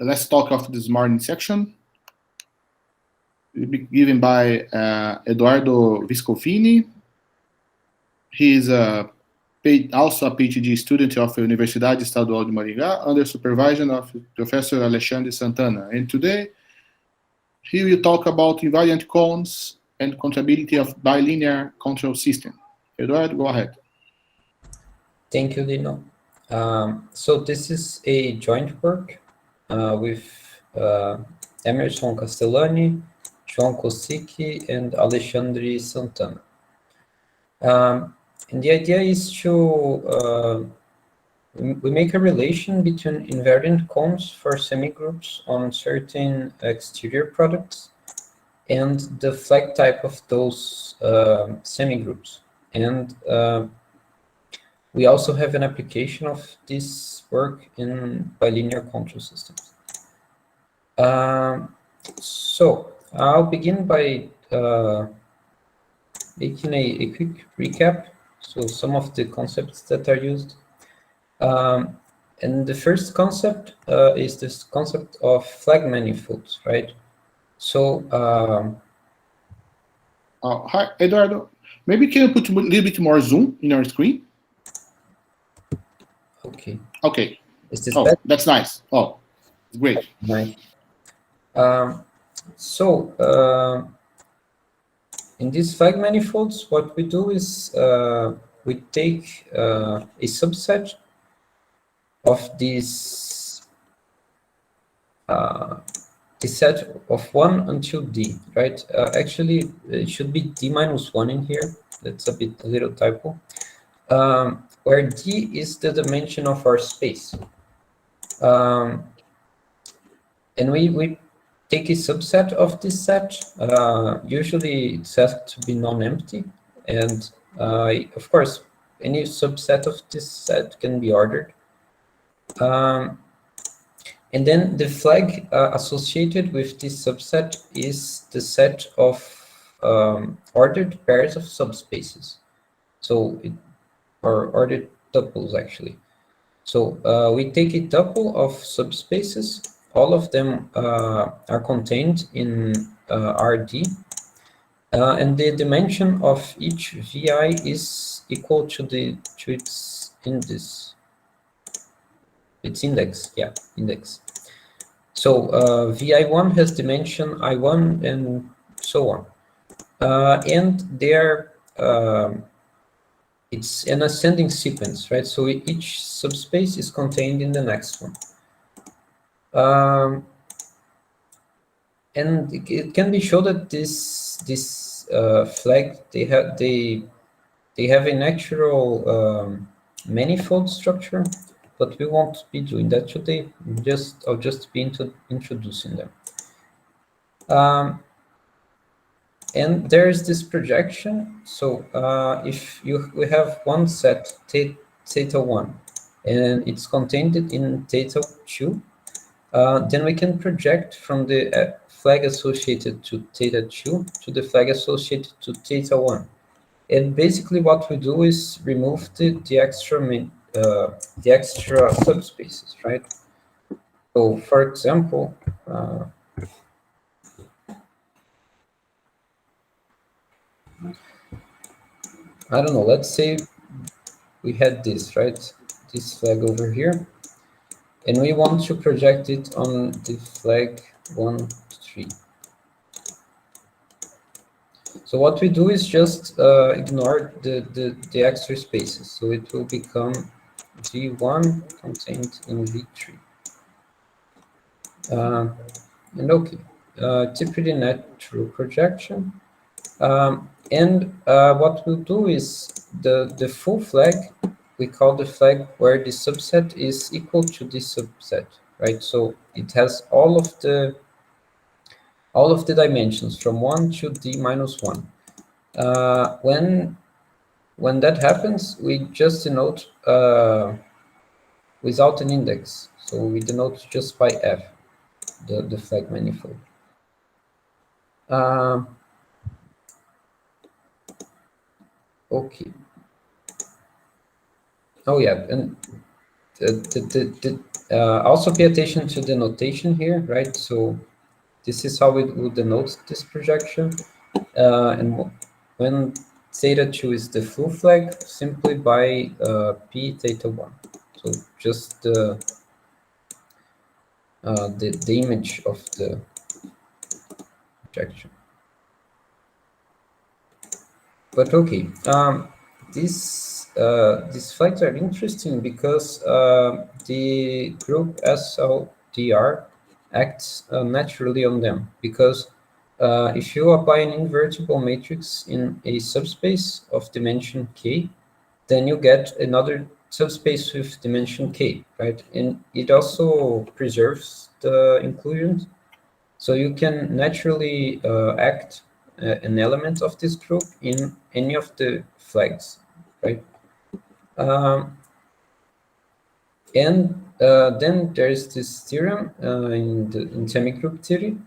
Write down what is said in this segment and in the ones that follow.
let's talk after this morning section. It will be given by Eduardo Viscovini. He is also a PhD student of the Universidade Estadual de Maringá under supervision of Professor Alexandre Santana. And today, he will talk about invariant cones and controllability of bilinear control system. Eduardo, go ahead. Thank you, Dino. So this is a joint work with Emerson Castellani, João Kosicki, and Alexandre Santana. And the idea is to we make a relation between invariant cones for semigroups on certain exterior products and the flag type of those semigroups. And we also have an application of this work in bilinear control systems. So I'll begin by making a quick recap. So some of the concepts that are used. And the first concept is this concept of flag manifolds, right? So, hi, Eduardo. Maybe can you put a little bit more zoom in your screen? Okay. Okay. Is this better? That's nice. Oh, great. Nice. In these flag manifolds, what we do is we take a subset of this set of 1 until D, right? Actually, it should be D minus 1 in here. That's a little typo. Where D is the dimension of our space. And we take a subset of this set. Usually it's set to be non-empty. And of course, any subset of this set can be ordered. And then the flag associated with this subset is the set of ordered pairs of subspaces. So, or ordered tuples, actually. So we take a tuple of subspaces. All of them are contained in RD. And the dimension of each VI is equal to its index, index. So VI1 has dimension I1 and so on. And it's an ascending sequence, right? So each subspace is contained in the next one. And it can be shown that this flag, they have a natural manifold structure, but we won't be doing that today. I'll just be introducing them. And there's this projection. So if we have one set theta 1, and it's contained in theta 2, then we can project from the flag associated to theta 2 to the flag associated to theta 1. And basically what we do is remove the extra subspaces, right? So for example, I don't know, let's say we had this, right? This flag over here. And we want to project it on the flag 1, 3. So what we do is just ignore the extra spaces. So it will become V1 contained in V3. And okay, it's a pretty natural projection. And what we'll do is the full flag, we call the flag where the subset is equal to this subset, right? So it has all of the dimensions from 1 to D minus 1. When that happens, we just denote without an index. So we denote just by F, the flag manifold. Okay. Oh yeah, and Also pay attention to the notation here, right? So this is how we would denote this projection. And when theta 2 is the full flag, simply by p theta 1. So just the image of the projection. But okay, these flags are interesting because the group SLDR acts naturally on them. Because if you apply an invertible matrix in a subspace of dimension k, then you get another subspace with dimension k, right? And it also preserves the inclusions. So you can naturally act an element of this group in any of the flags, right? And then there's this theorem in semigroup theory.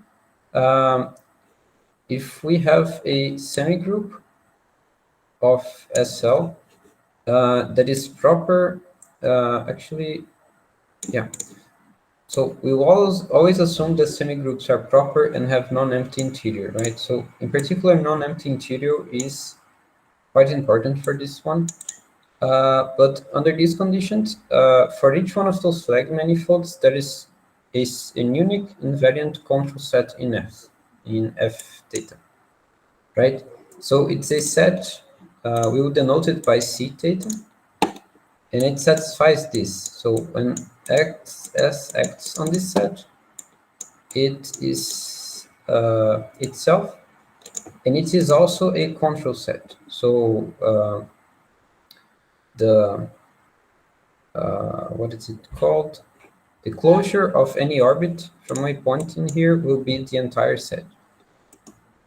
If we have a semigroup of SL that is proper, actually, yeah. So we will always assume that semigroups are proper and have non-empty interior, right? So in particular, non-empty interior is quite important for this one. But under these conditions, for each one of those flag manifolds, there is an unique invariant control set in F theta, right? So it's a set, we will denote it by C theta, and it satisfies this. So when XS acts on this set, it is itself, and it is also a control set. So what is it called? The closure of any orbit from a point in here will be the entire set.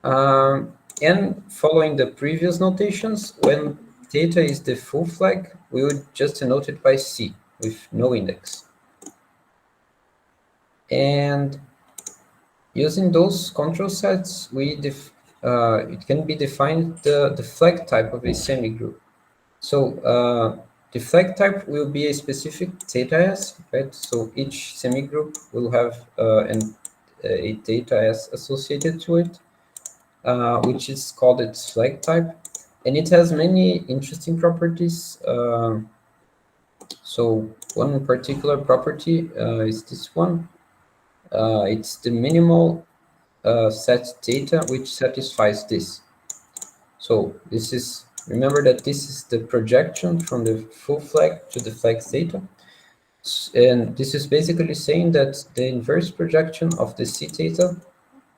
And following the previous notations, when theta is the full flag, we would just denote it by C with no index. And using those control sets, it can be defined the flag type of a semigroup. So the flag type will be a specific theta S, right? So each semigroup will have a theta S associated to it, which is called its flag type. And it has many interesting properties. So one particular property is this one. It's the minimal set theta which satisfies this. So this is, remember that this is the projection from the full flag to the flag theta. And this is basically saying that the inverse projection of the C theta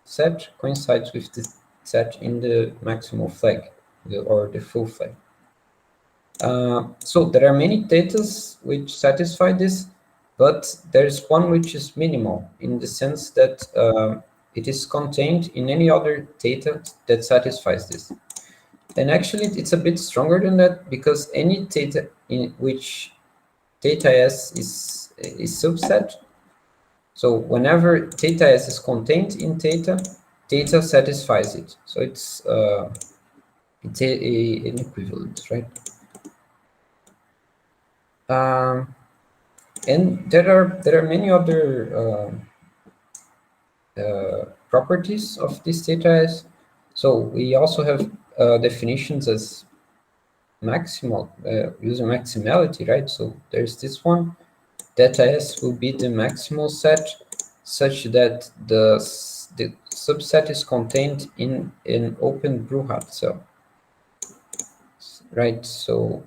set coincides with the set in the maximal flag, or the full flag. So there are many thetas which satisfy this, but there's one which is minimal in the sense that it is contained in any other theta that satisfies this. And actually, it's a bit stronger than that, because any theta in which theta S is subset, so whenever theta S is contained in theta, theta satisfies it. So it's an equivalence, right? And there are many other properties of this theta S. So we also have definitions as maximal, using maximality, right? So there's this one. Theta S will be the maximal set such that the subset is contained in an open Brouillard cell, right? So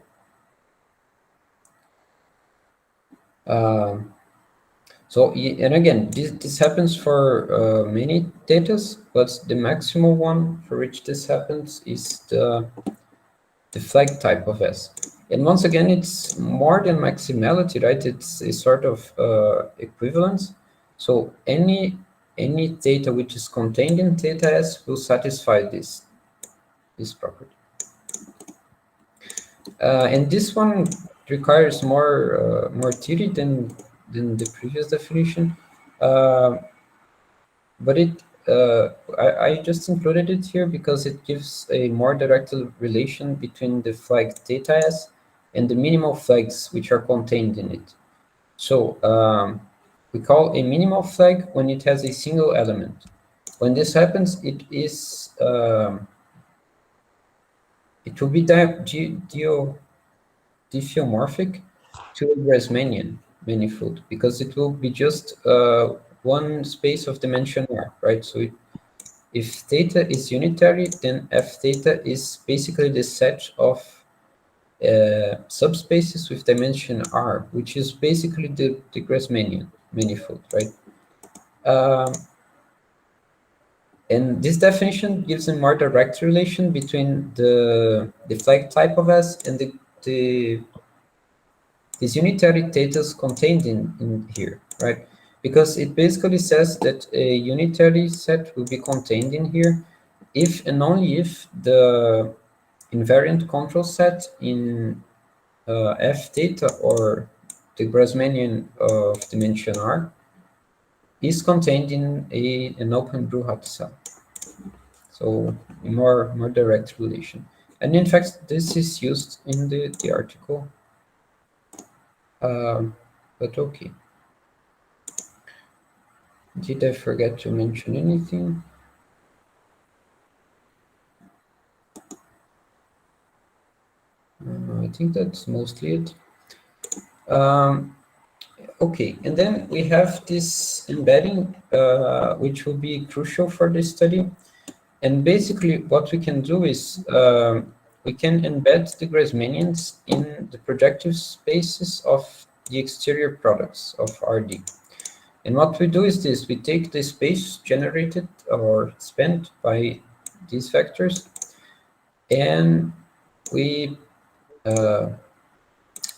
and again, this happens for many thetas, but the maximal one for which this happens is the flag type of S. And once again, it's more than maximality, right? It's a sort of equivalence. So any theta which is contained in theta S will satisfy this property. And this one requires more theory than the previous definition, but I just included it here because it gives a more direct relation between the flag theta S and the minimal flags which are contained in it. So we call a minimal flag when it has a single element. When this happens, it will be diffeomorphic to a Grassmannian manifold because it will be just one space of dimension r, right? So if theta is unitary, then f theta is basically the set of subspaces with dimension r, which is basically the Grassmannian manifold, right? And this definition gives a more direct relation between the flag type of S and these unitary thetas contained in here, right? Because it basically says that a unitary set will be contained in here if and only if the invariant control set in f theta or the Grassmannian of dimension r is contained in an open Brouhat cell. So more direct relation. And in fact, this is used in the article. But okay. Did I forget to mention anything? I think that's mostly it. Okay, and then we have this embedding, which will be crucial for this study. And basically, what we can do is we can embed the Grassmannians in the projective spaces of the exterior products of RD. And what we do is this: we take the space generated or spent by these vectors, and we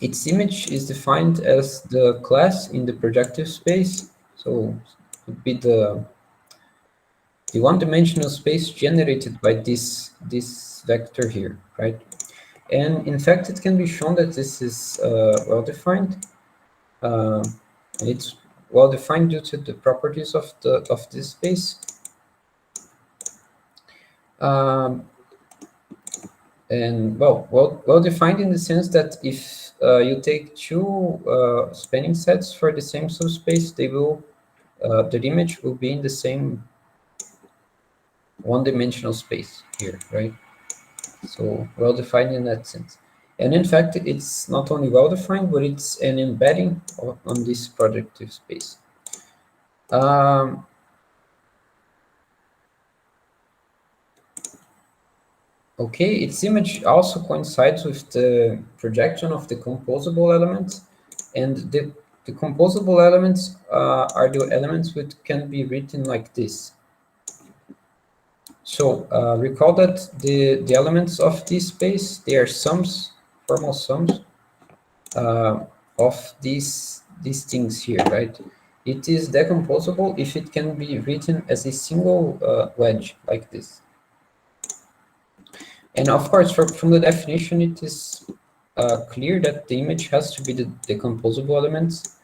its image is defined as the class in the projective space. So it would be the one-dimensional space generated by this vector here, right? And in fact, it can be shown that this is well-defined. It's well-defined due to the properties of this space. And well-defined in the sense that if you take two spanning sets for the same subspace, they will the image will be in the same one-dimensional space here, right? So well-defined in that sense. And in fact, it's not only well-defined, but it's an embedding on this projective space. Okay, its image also coincides with the projection of the composable elements, and the composable elements are the elements which can be written like this. So recall that the elements of this space, they are sums, formal sums of these things here, right? It is decomposable if it can be written as a single wedge like this. And of course, from the definition, it is clear that the image has to be the decomposable elements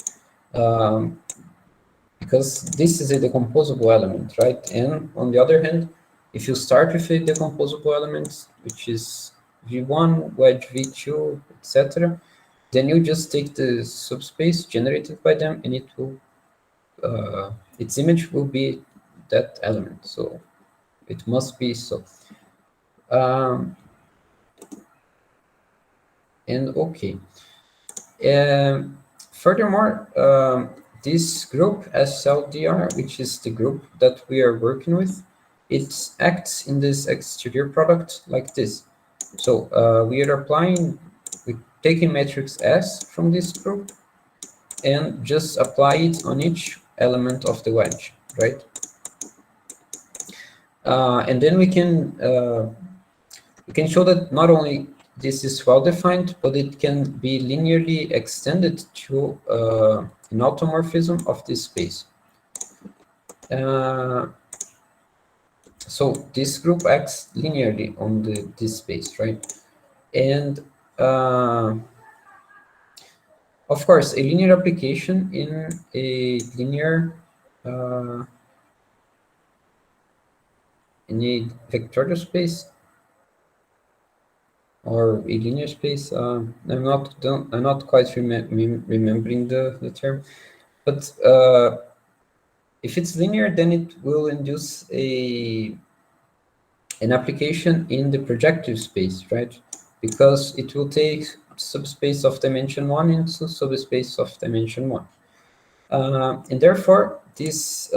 because this is a decomposable element, right? And on the other hand, if you start with a decomposable element, which is V1, wedge V2, etc., then you just take the subspace generated by them, and it will its image will be that element. So it must be so. And okay. Furthermore, this group SLDR, which is the group that we are working with, it acts in this exterior product like this. So we are applying, we're taking matrix S from this group and just apply it on each element of the wedge, right? And then we can show that not only this is well-defined, but it can be linearly extended to an automorphism of this space. So this group acts linearly on this space, right? And of course, a linear application in a linear in a vectorial space or a linear space. I'm not quite remembering the term, but if it's linear, then it will induce an application in the projective space, right? Because it will take subspace of dimension 1 into subspace of dimension 1. And therefore, this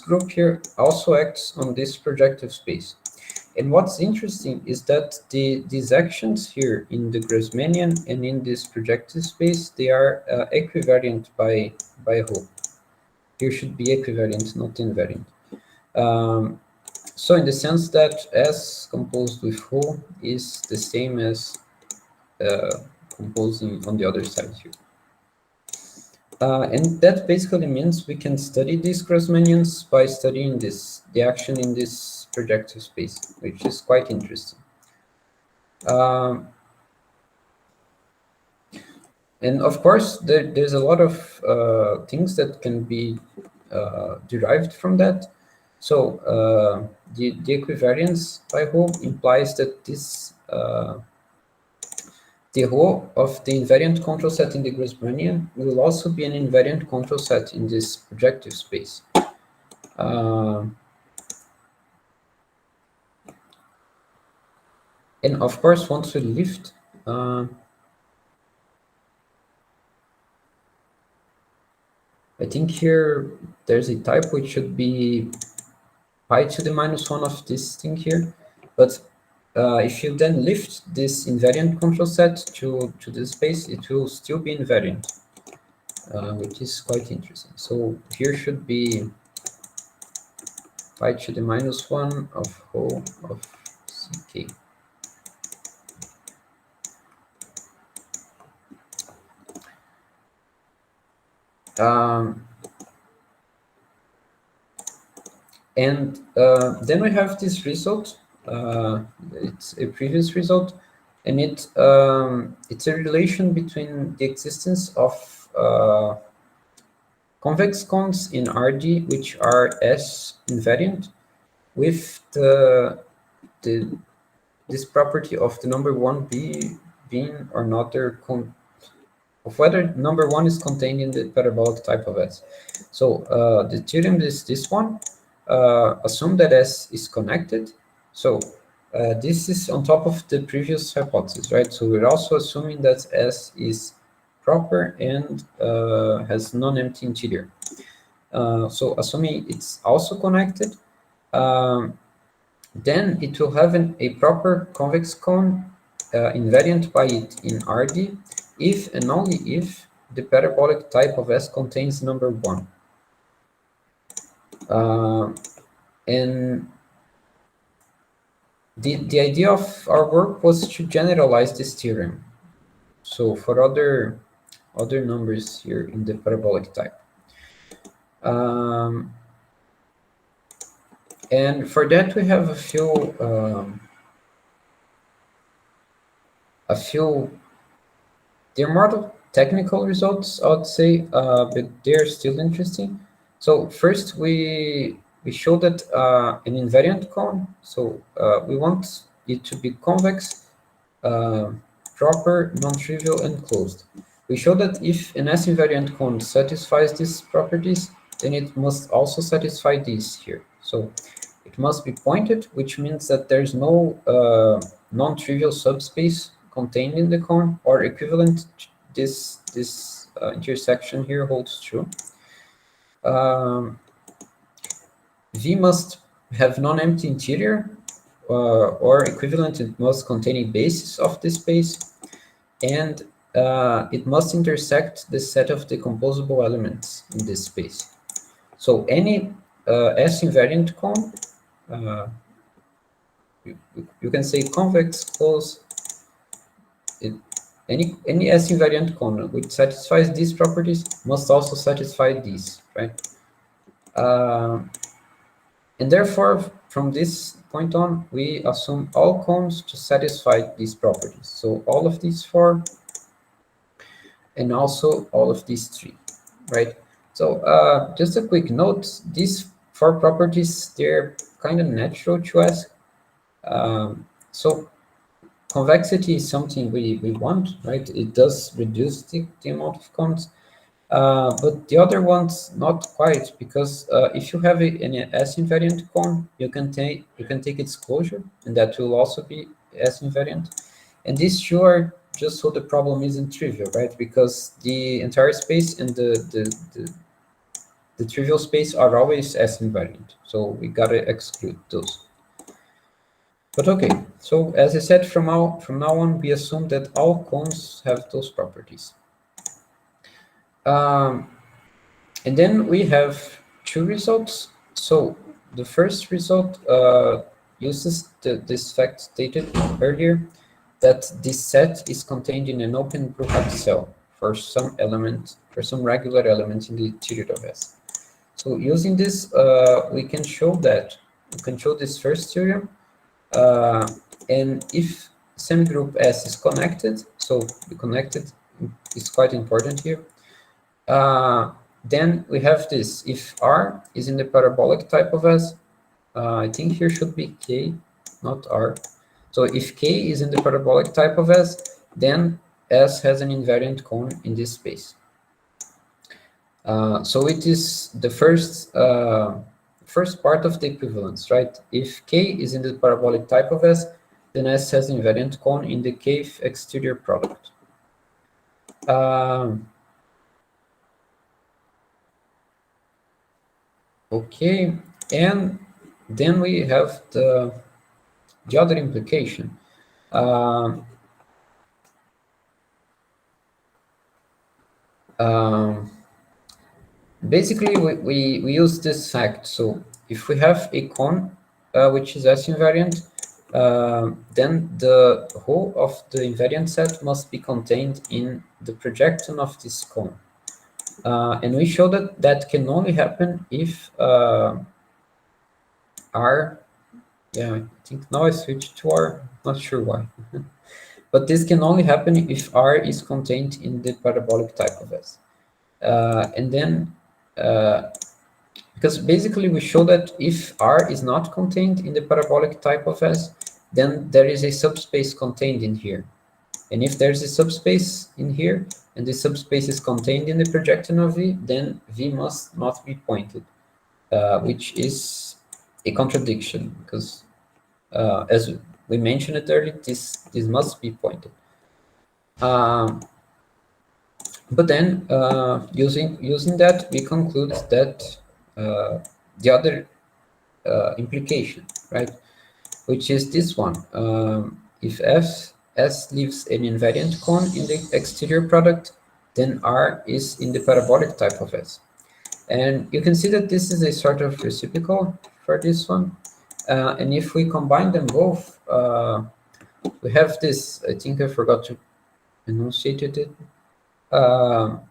group here also acts on this projective space. And what's interesting is that these actions here in the Grassmannian and in this projective space, they are equivariant by rho. Here should be equivariant, not invariant. So in the sense that S composed with rho is the same as composing on the other side here. And that basically means we can study these Grassmannians by studying the action in this projective space, which is quite interesting. And of course, there's a lot of things that can be derived from that. So the equivariance by rho implies that this the rho of the invariant control set in the Grassmannian will also be an invariant control set in this projective space. And of course, once we lift, I think here there's a type which should be pi to the minus 1 of this thing here. But if you then lift this invariant control set to the space, it will still be invariant, which is quite interesting. So here should be pi to the minus 1 of rho of ck. And then we have this result. It's a previous result, and it's a relation between the existence of convex cones in RD, which are S invariant, with this property of the number 1 being or not of whether number 1 is contained in the parabolic type of S. So the theorem is this one. Assume that S is connected. So this is on top of the previous hypothesis, right? So we're also assuming that S is proper and has non-empty interior. So assuming it's also connected, then it will have a proper convex cone invariant by it in RD if and only if the parabolic type of S contains number 1. And the idea of our work was to generalize this theorem. So for other numbers here in the parabolic type. And for that we have a few they're more technical results, I would say, but they're still interesting. So first we show that an invariant cone, so we want it to be convex, proper, non-trivial, and closed. We show that if an S-invariant cone satisfies these properties, then it must also satisfy these here. So it must be pointed, which means that there's no non-trivial subspace contained in the cone, or equivalent. This intersection here holds true. V must have non-empty interior, or equivalent, it must contain a basis of this space, and it must intersect the set of decomposable elements in this space. So any S-invariant cone, you can say convex, closed, any S-invariant cone which satisfies these properties must also satisfy these, right? And therefore, from this point on, we assume all cones to satisfy these properties. So all of these 4, and also all of these 3, right? So just a quick note, these 4 properties, they're kind of natural to ask. So convexity is something we want, right? It does reduce the amount of cones, but the other ones not quite, because if you have an S-invariant cone, you can take its closure, and that will also be S-invariant. And these two are just so the problem isn't trivial, right? Because the entire space and the trivial space are always S-invariant, so we gotta exclude those. But okay, so as I said, from now on, we assume that all cones have those properties. And then we have two results. So the first result uses this fact stated earlier, that this set is contained in an open group X cell for some element, for some regular element in the interior of S. So using this, we can show this first theorem, and if semigroup S is connected, so the connected is quite important here, then we have this. If R is in the parabolic type of S, I think here should be K, not R. So if K is in the parabolic type of S, then S has an invariant cone in this space. So it is the first part of the equivalence, right? If K is in the parabolic type of S, then S has invariant cone in the kth exterior product. Okay, and then we have the other implication. Basically, we use this fact. So if we have a cone which is S invariant, then the whole of the invariant set must be contained in the projection of this cone. And we show that can only happen if R, yeah, I think now I switched to R, not sure why. But this can only happen if R is contained in the parabolic type of S. And then, because basically we show that if R is not contained in the parabolic type of S, then there is a subspace contained in here. And if there's a subspace in here, and the subspace is contained in the projection of V, then V must not be pointed, which is a contradiction, because as we mentioned it earlier, this must be pointed. But then using that, we conclude that the other implication, right, which is this one. If S leaves an invariant cone in the exterior product, then R is in the parabolic type of S. And you can see that this is a sort of reciprocal for this one. And if we combine them both, we have this. I think I forgot to enunciate it. But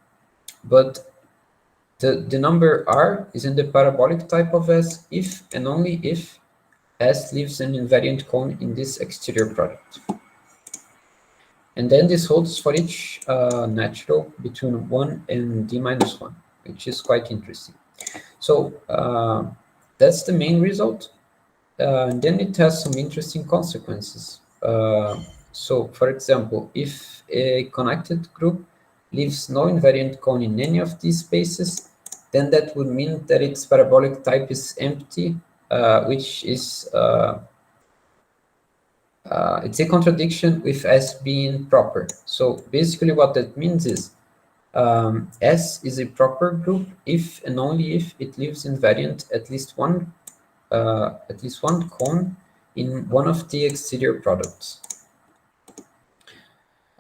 the number R is in the parabolic type of S if and only if S leaves an invariant cone in this exterior product. And then this holds for each natural between 1 and d minus 1, which is quite interesting. So that's the main result. And then it has some interesting consequences. So, for example, if a connected group leaves no invariant cone in any of these spaces, then that would mean that its parabolic type is empty, which is it's a contradiction with S being proper. So basically what that means is S is a proper group if and only if it leaves invariant at least one cone in one of the exterior products.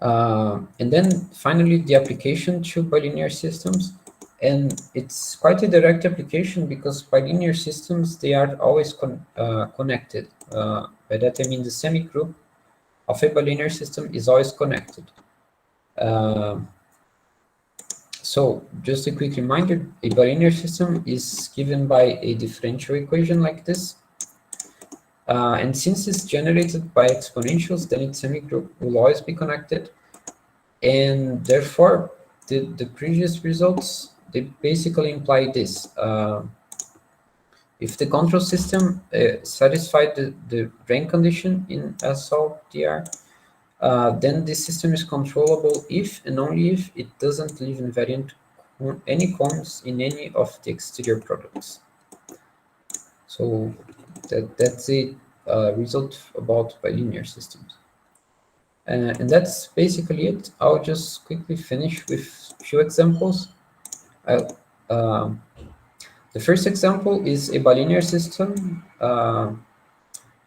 And then finally the application to bilinear systems, and it's quite a direct application because bilinear systems, they are always connected. By that I mean the semigroup of a bilinear system is always connected. So just a quick reminder, a bilinear system is given by a differential equation like this. And since it's generated by exponentials, then its semigroup will always be connected. And therefore, the previous results, they basically imply this. If the control system satisfied the rank condition in SODR, then this system is controllable if and only if it doesn't leave invariant any cones in any of the exterior products. So that's a result about bilinear systems. And that's basically it. I'll just quickly finish with a few examples. The first example is a bilinear system. I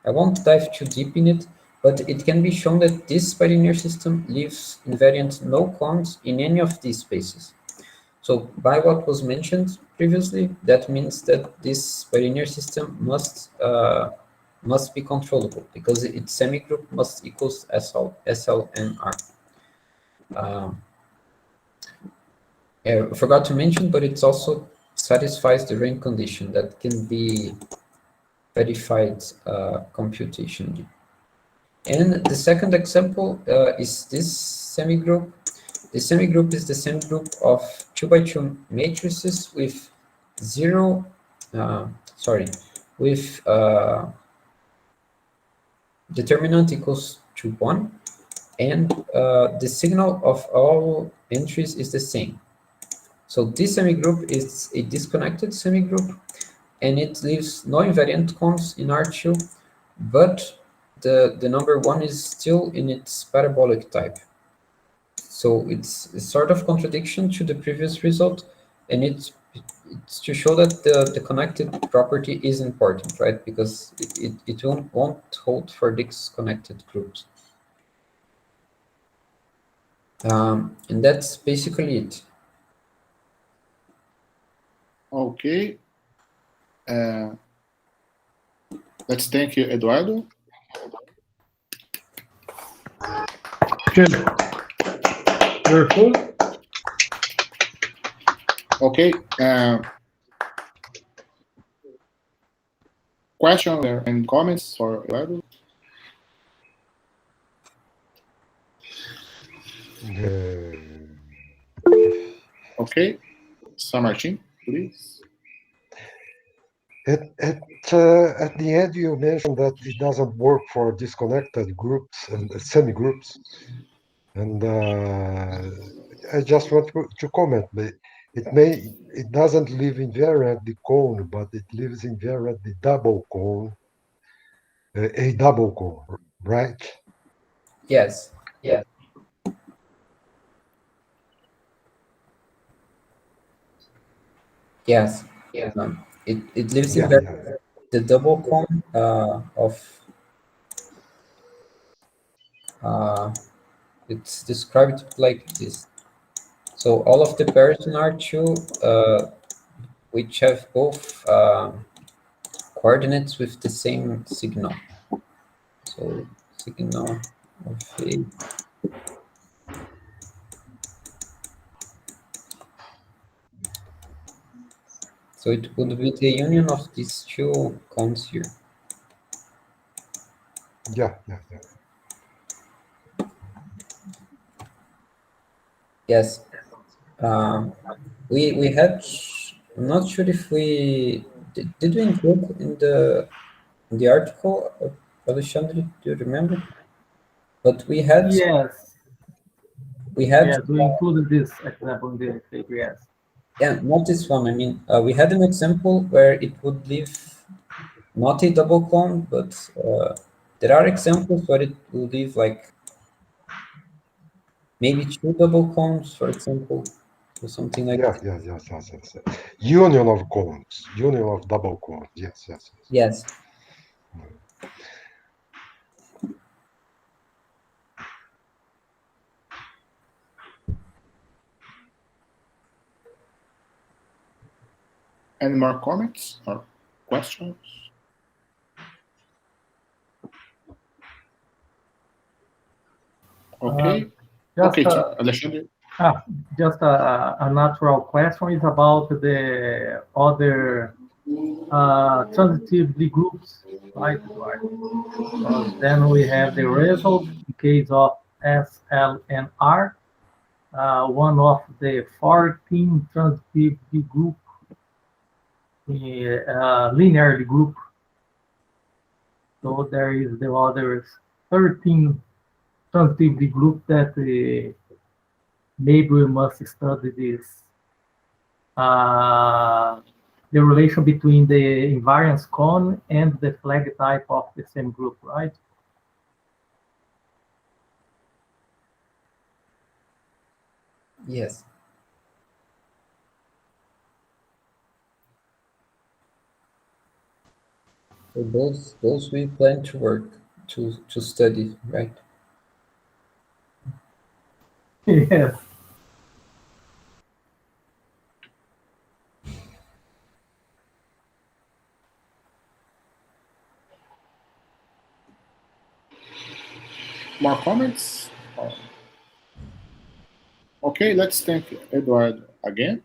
won't dive too deep in it, but it can be shown that this bilinear system leaves invariant no cones in any of these spaces. So by what was mentioned previously, that means that this bilinear system must be controllable because its semigroup must equals SL and R. I forgot to mention, but it also satisfies the rank condition that can be verified computationally. And the second example is this semigroup. The semigroup is the semigroup of 2 by 2 matrices with determinant equals to 1, and the signal of all entries is the same. So this semigroup is a disconnected semigroup, and it leaves no invariant cones in R2, but the number 1 is still in its parabolic type. So it's a sort of contradiction to the previous result, and it's to show that the connected property is important, right? Because it won't hold for disconnected groups. And that's basically it. Okay. Let's thank you, Eduardo. Good. You're full? Okay. Questions and comments for Eduardo? Okay. San Martin, please. At the end, you mentioned that it doesn't work for disconnected groups and semi-groups. And I just want to comment, but it doesn't live invariant the cone, but it lives invariant the double cone, a double cone, right? Yes. Yeah. Yes. Yeah. It lives Yeah, in yeah. the double cone of it's described like this. So all of the pairs in R2 which have both coordinates with the same signal. So signal of a so it would be the union of these two cones here. Yeah, yeah, yeah. Yes. We had, I'm not sure if we did we include in the article, Alexandre, do you remember? But we had Yes. we had Yes, we included this example in the paper, yes. yeah, not this one. I mean, we had an example where it would leave not a double cone, but there are examples where it will leave like maybe 2 double cones, for example, or something like Yeah, that. yes. Union of cones, union of double cones. Yes. Yes. Any more comments or questions? Okay. Okay, Alexandre. Just a natural question is about the other transitively groups, right, Eduardo? Then we have the result in case of S, L, and R. One of the 14 transitively group, linearly group. So there is the others 13 transitivity group that maybe we must study this, the relation between the invariance cone and the flag type of the same group, right? Yes. So those we plan to work to study, right? Yes. More comments? Okay, let's thank Eduardo again.